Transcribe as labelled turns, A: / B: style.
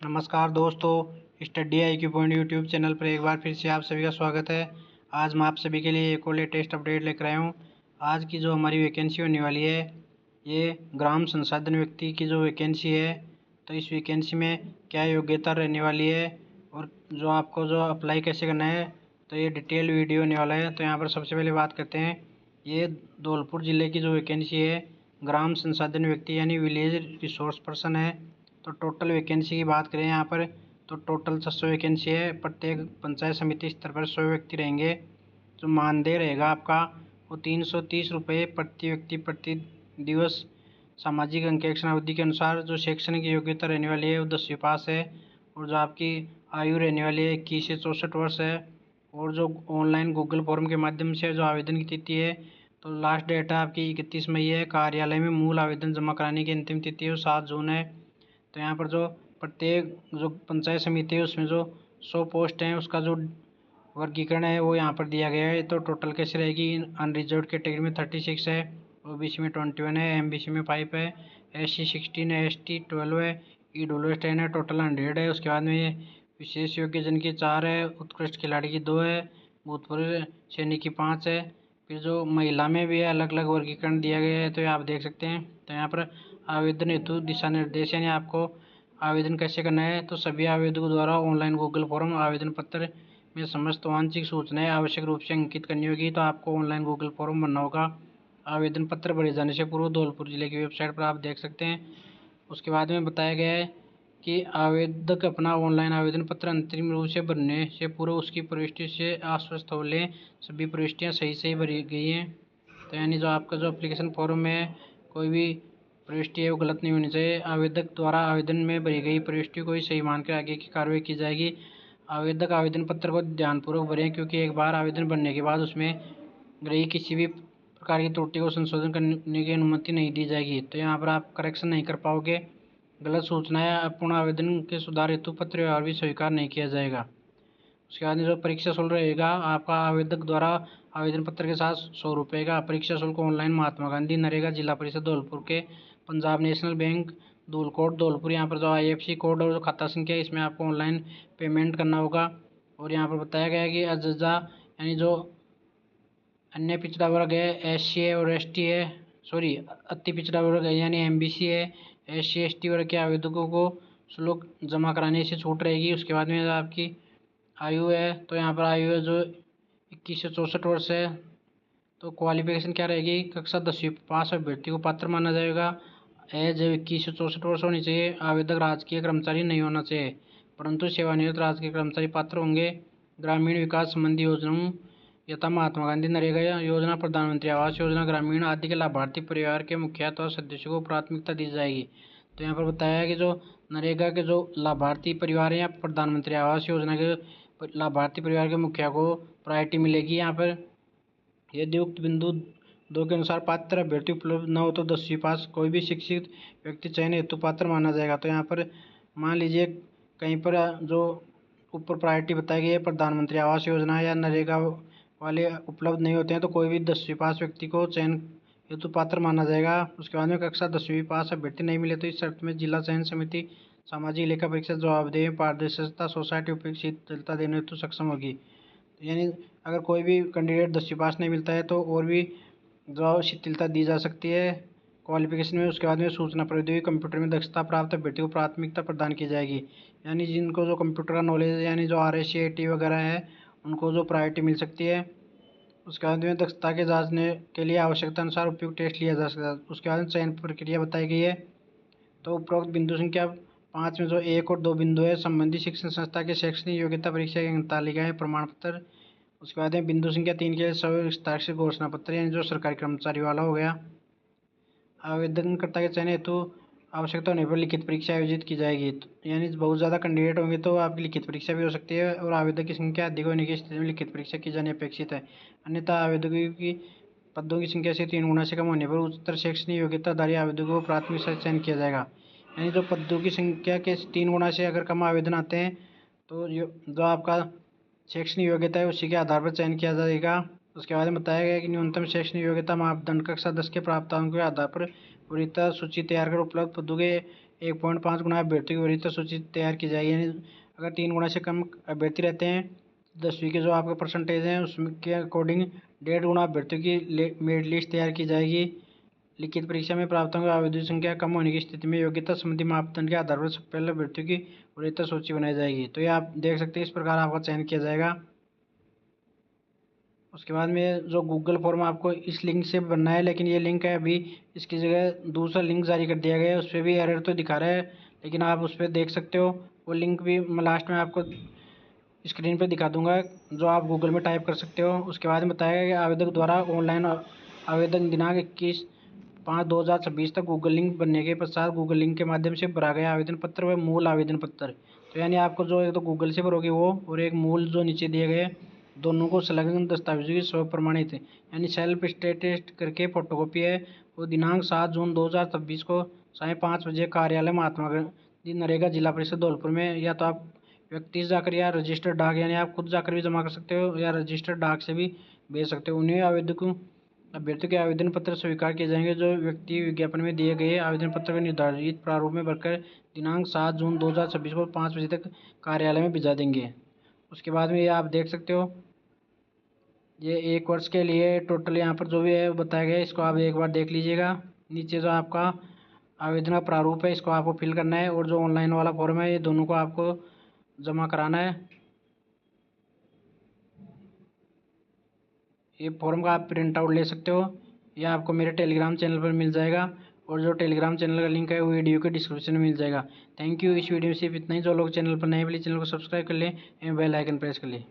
A: नमस्कार दोस्तों, study I Q point YouTube channel पर एक बार फिर से आप सभी का स्वागत है। आज मैं आप सभी के लिए एक और लेटेस्ट अपडेट लेकर आया हूँ। आज की जो हमारी वैकेंसी होने वाली है, ये ग्राम संसाधन व्यक्ति की जो वैकेंसी है, तो इस वैकेंसी में क्या योग्यता रहने वाली है और जो आपको जो अप्लाई कैसे करना है, तो ये डिटेल वीडियो होने वाला है। तो यहाँ पर सबसे पहले बात करते हैं, ये धौलपुर ज़िले की जो वैकेंसी है, ग्राम संसाधन व्यक्ति यानी विलेज रिसोर्स पर्सन है। तो टोटल वैकेंसी की बात करें यहाँ पर, तो टोटल 600 वैकेंसी है। प्रत्येक पंचायत समिति स्तर पर 100 व्यक्ति रहेंगे। जो मानदेय रहेगा आपका, वो 330 रुपये प्रति व्यक्ति प्रति दिवस। सामाजिक अंकेक्षण अवधि के अनुसार जो शैक्षणिक योग्यता रहने वाली है वो 10वीं पास है। और जो आपकी आयु रहने वाली है 21 से 64 वर्ष है। और जो ऑनलाइन गूगल फॉर्म के माध्यम से जो आवेदन की तिथि है, तो लास्ट डेट है आपकी 31 मई है। कार्यालय में मूल आवेदन जमा कराने की अंतिम तिथि है वो 7 जून है। तो यहाँ पर जो प्रत्येक जो पंचायत समिति है उसमें जो 100 पोस्ट हैं, उसका जो वर्गीकरण है वो यहाँ पर दिया गया है। तो टोटल कैसे रहेगी, अनरिजर्व कैटेगरी में 36 है, ओबीसी में 21 है, एमबीसी में 5 है, एससी 16 है, एसटी 12 है, ईडब्ल्यूएस 10 है, टोटल 100 है। उसके बाद में विशेष योग्य जन की 4 है, उत्कृष्ट खिलाड़ी की 2 है, भूतपूर्व सैनिक की 5 है। फिर जो महिला में भी है अलग अलग वर्गीकरण दिया गया है, तो ये आप देख सकते हैं। तो यहाँ पर आवेदन हेतु दिशा निर्देश यानी आपको आवेदन कैसे करना है, तो सभी आवेदकों द्वारा ऑनलाइन गूगल फॉर्म आवेदन पत्र में समस्त वांछित सूचनाएं आवश्यक रूप से अंकित करनी होगी। तो आपको ऑनलाइन गूगल फॉर्म भरना होगा। आवेदन पत्र भरे जाने से पूर्व धौलपुर जिले की वेबसाइट पर आप देख सकते हैं। उसके बाद में बताया गया है कि आवेदक अपना ऑनलाइन आवेदन पत्र अंतिम रूप से भरने से पूर्व उसकी प्रविष्टि से आश्वस्त हो लें। सभी प्रविष्टियाँ सही सही भरी गई हैं। तो यानी जो आपका जो एप्लीकेशन फॉर्म है, कोई भी प्रविष्टि है वो गलत नहीं होनी चाहिए। आवेदक द्वारा आवेदन में भरी गई प्रविष्टि को ही सही मानकर आगे की कार्रवाई की जाएगी। आवेदक आवेदन पत्र को ध्यानपूर्वक भरें, क्योंकि एक बार आवेदन भरने के बाद उसमें रही किसी भी प्रकार की त्रुटि को संशोधन करने की अनुमति नहीं दी जाएगी। तो यहाँ पर आप करेक्शन नहीं कर पाओगे। गलत सूचनाएं अपूर्ण आवेदन के सुधार हेतु पत्र व्यवहार भी स्वीकार नहीं किया जाएगा। उसके बाद में जो परीक्षा शुल्क रहेगा आपका, आवेदक द्वारा आवेदन पत्र के साथ 100 रुपये का परीक्षा शुल्क ऑनलाइन महात्मा गांधी नरेगा जिला परिषद धौलपुर के पंजाब नेशनल बैंक धूलकोट धौलपुर, यहाँ पर जो आईएफएससी कोड और जो खाता संख्या है इसमें आपको ऑनलाइन पेमेंट करना होगा। और यहाँ पर बताया गया है कि अजजा यानी जो अन्य पिछड़ा वर्ग है, एससी है और एसटी है, सॉरी अति पिछड़ा वर्ग है यानी एमबीसी है, एससी एसटी वर्ग के आवेदकों को शुल्क जमा कराने से छूट रहेगी। उसके बाद में आपकी आयु है, तो यहाँ पर आयु है जो 21 से 64 वर्ष है। तो क्वालिफिकेशन क्या रहेगी, कक्षा 10वीं पास अभ्यर्थी को पात्र माना जाएगा। एज 21 से 64 वर्ष होनी चाहिए। आवेदक राजकीय कर्मचारी नहीं होना चाहिए, परंतु सेवानिवृत्त राजकीय कर्मचारी पात्र होंगे। ग्रामीण विकास संबंधी योजनाओं यथा महात्मा गांधी नरेगा योजना, प्रधानमंत्री आवास योजना ग्रामीण आदि के लाभार्थी परिवार के मुखिया अथवा सदस्यों को प्राथमिकता दी जाएगी। तो यहाँ पर बताया है कि जो नरेगा के जो लाभार्थी परिवार हैं या प्रधानमंत्री आवास योजना के लाभार्थी परिवार के मुखिया को प्रायोरिटी मिलेगी। यहाँ पर यदि उक्त बिंदु 2 के अनुसार पात्र अभ्यर्थी उपलब्ध न हो तो 10वीं पास कोई भी शिक्षित व्यक्ति चयन हेतु पात्र माना जाएगा। तो यहाँ पर मान लीजिए कहीं पर जो ऊपर प्रायोरिटी बताई गई है प्रधानमंत्री आवास योजना या नरेगा वाले उपलब्ध नहीं होते हैं, तो कोई भी 10वीं पास व्यक्ति को चयन हेतु पात्र माना जाएगा। उसके बाद में कक्षा 10वीं पास अभ्यर्थी नहीं मिले तो इस शर्त में जिला चयन समिति सामाजिक लेखा परीक्षा जवाबदेही पारदर्शिता सोसाइटी उपयुक्त शीतलता देने हेतु सक्षम होगी। यानी अगर कोई भी कैंडिडेट 10वीं पास नहीं मिलता है तो और भी जो शिथिलता दी जा सकती है क्वालिफिकेशन में। उसके बाद में सूचना प्रौद्योगिकी कंप्यूटर में दक्षता प्राप्त अभ्यर्थी को प्राथमिकता प्रदान की जाएगी। यानी जिनको जो कंप्यूटर का नॉलेज है, यानी जो RSCAT वगैरह है, उनको जो प्रायोरिटी मिल सकती है। उसके बाद में दक्षता के जांचने के लिए आवश्यकता अनुसार उपयुक्त टेस्ट लिया जा सकता है। उसके बाद में चयन प्रक्रिया बताई गई है। तो उपरोक्त बिंदु संख्या 5 में जो 1 और 2 बिंदु है, संबंधित शिक्षण संस्था के शैक्षणिक योग्यता परीक्षा की अंक तालिकाएं प्रमाण पत्र। उसके बाद में बिंदु संख्या 3 के सविस्तार घोषणा पत्र यानी जो सरकारी कर्मचारी वाला हो गया। आवेदनकर्ता के चयन हेतु आवश्यकता होने पर लिखित परीक्षा आयोजित की जाएगी। यानी बहुत ज़्यादा कैंडिडेट होंगे तो आपकी लिखित परीक्षा भी हो सकती है, और आवेदक की संख्या अधिक होने की स्थिति में लिखित परीक्षा की जानी अपेक्षित है। अन्यथा आवेदकों की पदों की संख्या से 3 गुना से कम होने पर उच्चतर शैक्षणिक योग्यताधारी आवेदकों को प्राथमिक से चयन किया जाएगा। यानी जो पदों की संख्या के 3 गुना से अगर कम आवेदन आते हैं तो जो आपका शैक्षणिक योग्यता है उसी के आधार पर चयन किया जाएगा। उसके बाद में बताया गया कि न्यूनतम शैक्षणिक योग्यता मापदंड कक्षा 10 के प्राप्तांकों के आधार पर वरीयता सूची तैयार कर उपलब्ध पदों के 1.5 गुना अभ्यर्थियों की वरीयता सूची तैयार की जाएगी। यानी अगर 3 गुना से कम अभ्यर्थी रहते हैं 10वीं के जो आपके परसेंटेज हैं उसके अकॉर्डिंग 1.5 गुना अभ्यर्थियों की मेरिट लिस्ट तैयार की जाएगी। लिखित परीक्षा में प्राप्तांक की आवेदन संख्या कम होने की स्थिति में योग्यता संबंधी मापदंड के आधार पर पहले अभ्यर्थियों की वरीयता सूची बनाई जाएगी। तो ये आप देख सकते हैं, इस प्रकार आपका चयन किया जाएगा। उसके बाद में जो गूगल फॉर्म आपको इस लिंक से बनना है, लेकिन ये लिंक है अभी इसकी जगह दूसरा लिंक जारी कर दिया गया है। उस पर भी एरर तो दिखा रहा है, लेकिन आप उस पर देख सकते हो। वो लिंक भी मैं लास्ट में आपको स्क्रीन पे दिखा दूंगा, जो आप गूगल में टाइप कर सकते हो। उसके बाद में बताया कि आवेदक द्वारा ऑनलाइन आवेदन दिनांक 21/5/2026 तक गूगल लिंक बनने के पश्चात गूगल लिंक के माध्यम से भरा गया आवेदन पत्र व मूल आवेदन पत्र। तो यानी आपको जो एक तो गूगल से भरोगे वो, और एक मूल जो नीचे दिए गए, दोनों को संलग्न दस्तावेजों की स्व प्रमाणित यानी सेल्फ स्टेटेस्ट करके फोटोकॉपी है। वो दिनांक 7 जून 2026 को 5:30 कार्यालय महात्मा गांधी नरेगा जिला परिषद धौलपुर में, या तो आप व्यक्ति जाकर या रजिस्टर्ड डाक यानी आप खुद जाकर भी जमा कर सकते हो या रजिस्टर्ड डाक से भी भेज सकते हो। उन्हें आवेदकों अभ्यर्थियों के आवेदन पत्र स्वीकार किए जाएंगे जो व्यक्ति विज्ञापन में दिए गए आवेदन पत्र के निर्धारित प्रारूप में भरकर दिनांक 7 जून 2026 को 5 बजे तक कार्यालय में भिजा देंगे। उसके बाद में ये आप देख सकते हो, ये 1 वर्ष के लिए टोटल यहाँ पर जो भी है बताया गया है, इसको आप एक बार देख लीजिएगा। नीचे जो आपका आवेदन का प्रारूप है इसको आपको फिल करना है, और जो ऑनलाइन वाला फॉर्म है ये दोनों को आपको जमा कराना है। ये फॉर्म का आप प्रिंट आउट ले सकते हो, या आपको मेरे टेलीग्राम चैनल पर मिल जाएगा, और जो टेलीग्राम चैनल का लिंक है वो वीडियो के डिस्क्रिप्शन में मिल जाएगा। Thank you. इस वीडियो में सिर्फ इतना ही। जो लोग चैनल पर नए, प्लीज चैनल को सब्सक्राइब कर लें एवं बेल आइकन प्रेस कर लें।